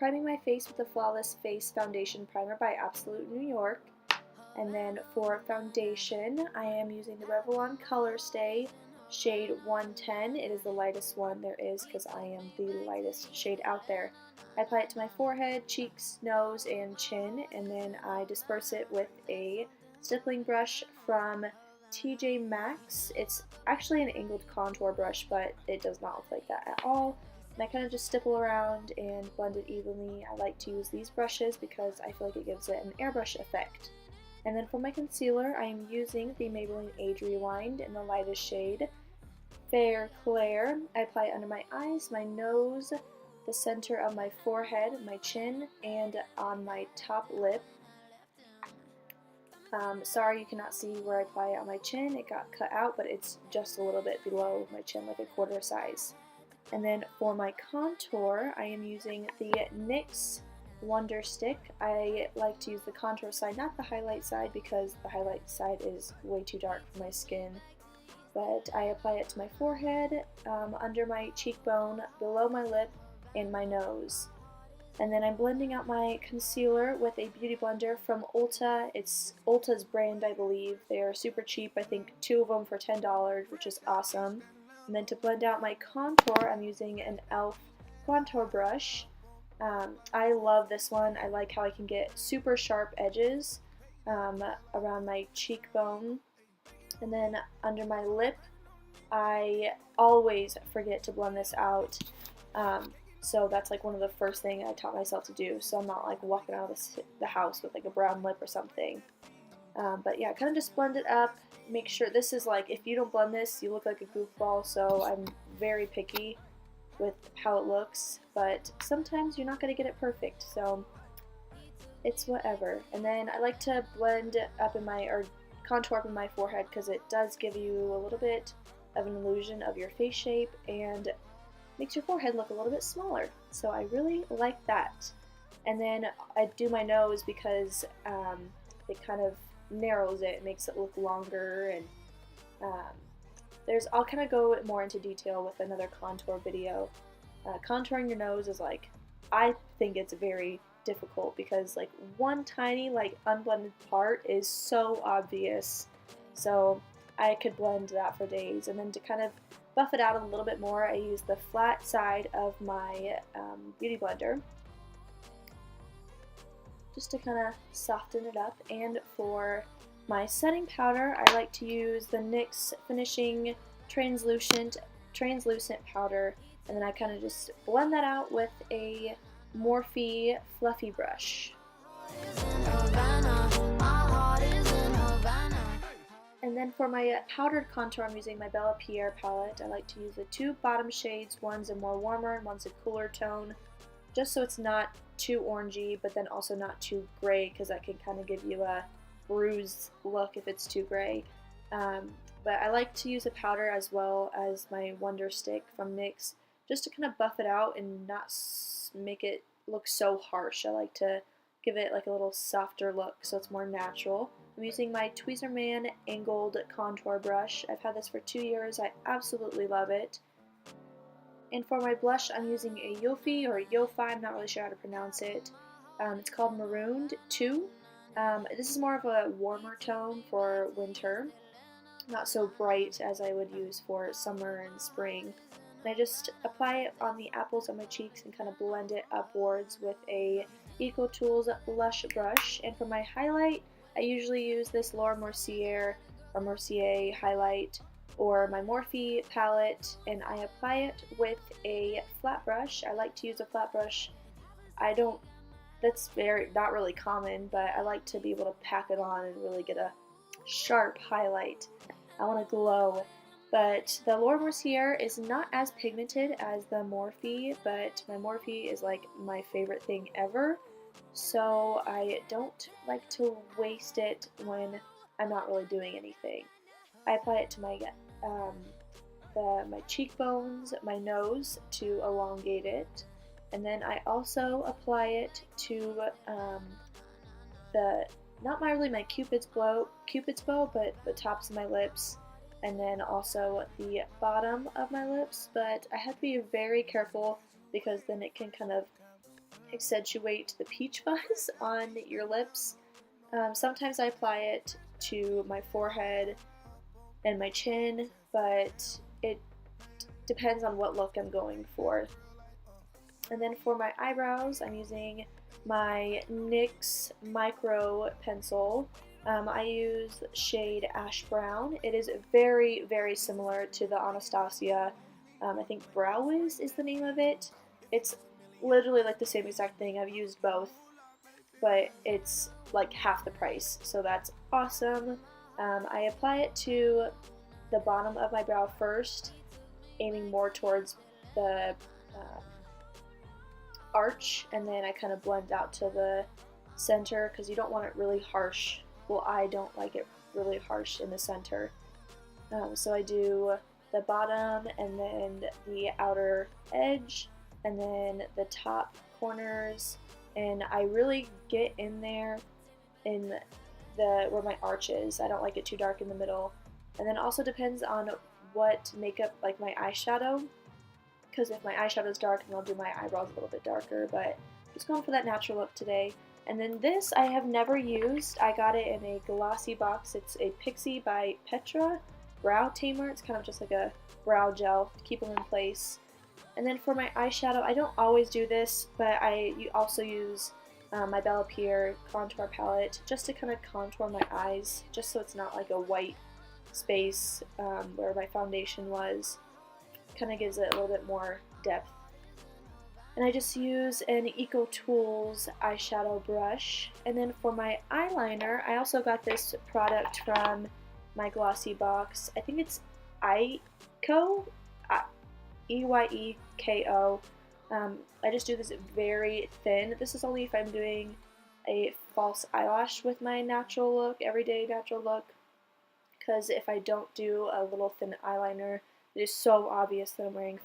priming my face with the Flawless Face Foundation Primer by Absolute New York. And then for foundation, I am using the Revlon Color Stay shade 110. It is the lightest one there is because I am the lightest shade out there. I apply it to my forehead, cheeks, nose, and chin, and then I disperse it with a stippling brush from TJ Maxx. It's actually an angled contour brush, but it does not look like that at all. And I kind of just stipple around and blend it evenly. I like to use these brushes because I feel like it gives it an airbrush effect. And then for my concealer, I am using the Maybelline Age Rewind in the lightest shade, Fair Claire. I apply it under my eyes, my nose, the center of my forehead, my chin, and on my top lip. Sorry you cannot see where I apply it on my chin. It got cut out, but it's just a little bit below my chin, like a quarter size. And then for my contour, I am using the NYX Wonder Stick. I like to use the contour side, not the highlight side, because the highlight side is way too dark for my skin. But I apply it to my forehead, under my cheekbone, below my lip, and my nose. And then I'm blending out my concealer with a beauty blender from Ulta. It's Ulta's brand, I believe. They are super cheap. I think 2 of them for $10, which is awesome. And then to blend out my contour, I'm using an e.l.f. contour brush. I love this one. I like how I can get super sharp edges around my cheekbone. And then under my lip, I always forget to blend this out. So that's like one of the first things I taught myself to do, so I'm not like walking out of the house with like a brown lip or something. But yeah, kind of just blend it up. Make sure this is like, if you don't blend this, you look like a goofball, so I'm very picky with how it looks, but sometimes you're not going to get it perfect, so it's whatever. And then I like to blend up in my, or contour up in my forehead, because it does give you a little bit of an illusion of your face shape and makes your forehead look a little bit smaller, so I really like that. And then I do my nose because it kind of narrows it, makes it look longer, and I'll kind of go more into detail with another contour video. Contouring your nose is like, I think it's very difficult because like one tiny like unblended part is so obvious, so I could blend that for days. And then to kind of buff it out a little bit more, I use the flat side of my beauty blender just to kind of soften it up. And for my setting powder, I like to use the NYX Finishing Translucent powder, and then I kind of just blend that out with a Morphe fluffy brush. And then for my powdered contour, I'm using my Bella Pierre palette. I like to use the 2 bottom shades. One's a more warmer and one's a cooler tone, just so it's not too orangey, but then also not too gray, because that can kind of give you a bruised look if it's too gray. But I like to use a powder as well as my Wonder Stick from NYX, just to kind of buff it out and not make it look so harsh. I like to give it like a little softer look so it's more natural. I'm using my Tweezerman angled contour brush. I've had this for 2 years. I absolutely love it. And for my blush, I'm using a Yofi or Yofi, I'm not really sure how to pronounce it. It's called Marooned 2. This is more of a warmer tone for winter, not so bright as I would use for summer and spring. And I just apply it on the apples of my cheeks and kind of blend it upwards with a Eco Tools blush brush. And for my highlight, I usually use this Laura Mercier or Mercier highlight or my Morphe palette, and I apply it with a flat brush. I like to use a flat brush. That's not really common, but I like to be able to pack it on and really get a sharp highlight. I want to glow. But the Laura Mercier is not as pigmented as the Morphe, but my Morphe is like my favorite thing ever, so I don't like to waste it when I'm not really doing anything. I apply it to my cheekbones, my nose to elongate it, and then I also apply it to not really my Cupid's bow, but the tops of my lips, and then also the bottom of my lips. But I have to be very careful because then it can kind of accentuate the peach fuzz on your lips. Sometimes I apply it to my forehead and my chin, but it depends on what look I'm going for. And then for my eyebrows, I'm using my NYX Micro Pencil. I use shade Ash Brown. It is very, very similar to the Anastasia, I think Brow Wiz is the name of it. It's literally like the same exact thing. I've used both, but it's like half the price, so that's awesome. I apply it to the bottom of my brow first, aiming more towards the arch, and then I kind of blend out to the center because you don't want it really harsh. Well, I don't like it really harsh in the center. So I do the bottom and then the outer edge and then the top corners, and I really get in there in where my arch is. I don't like it too dark in the middle. And then also depends on what makeup, like my eyeshadow, because if my eyeshadow is dark, then I'll do my eyebrows a little bit darker, but just going for that natural look today. And then this I have never used. I got it in a glossy box. It's a Pixie by Petra Brow Tamer. It's kind of just like a brow gel to keep them in place. And then for my eyeshadow, I don't always do this, but I also use my Bella Pierre contour palette just to kind of contour my eyes, just so it's not like a white space where my foundation was. Kind of gives it a little bit more depth. And I just use an Eco Tools eyeshadow brush. And then for my eyeliner, I also got this product from my glossy box. I think it's Eyeko, E-Y-E-K-O. I just do this very thin. This is only if I'm doing a false eyelash with my natural look, everyday natural look. Because if I don't do a little thin eyeliner, it is so obvious that I'm wearing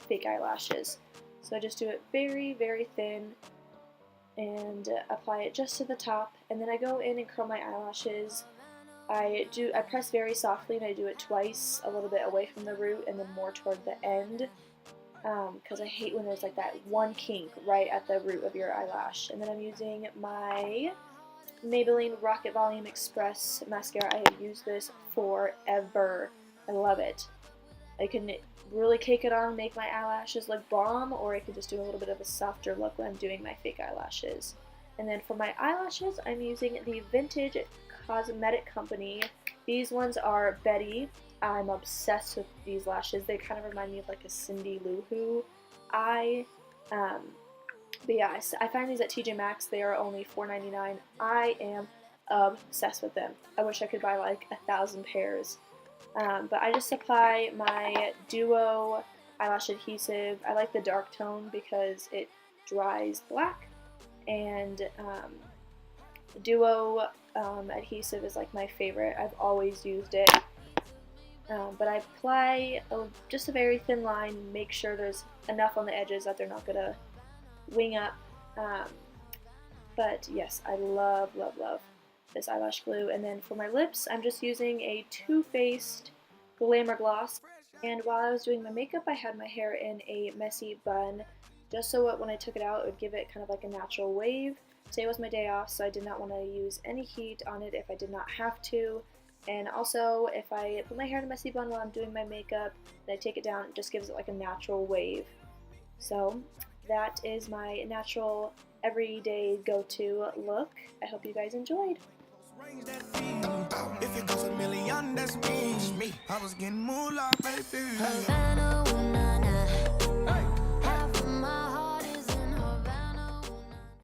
fake eyelashes. So I just do it very, very thin and apply it just to the top. And then I go in and curl my eyelashes. I press very softly, and I do it twice, a little bit away from the root and then more toward the end. Because I hate when there's like that one kink right at the root of your eyelash. And then I'm using my Maybelline Rocket Volume Express mascara. I have used this forever. I love it. I can really cake it on, make my eyelashes look bomb, or I can just do a little bit of a softer look when I'm doing my fake eyelashes. And then for my eyelashes, I'm using the Vintage Cosmetic Company. These ones are Betty. I'm obsessed with these lashes. They kind of remind me of like a Cindy Lou Who eye. But yeah, I find these at TJ Maxx. They are only $4.99. I am obsessed with them. I wish I could buy like 1,000 pairs. But I just apply my Duo eyelash adhesive. I like the dark tone because it dries black, and Duo adhesive is like my favorite. I've always used it. But I apply just a very thin line, make sure there's enough on the edges that they're not going to wing up. But yes, I love, love, love this eyelash glue. And then for my lips, I'm just using a Too Faced Glamour Gloss. And while I was doing my makeup, I had my hair in a messy bun, just so when I took it out, it would give it kind of like a natural wave. Today was my day off, so I did not want to use any heat on it if I did not have to. And also, if I put my hair in a messy bun while I'm doing my makeup, and I take it down, it just gives it like a natural wave. So that is my natural everyday go-to look. I hope you guys enjoyed. If it goes a million, that's me. I was getting moolah, baby.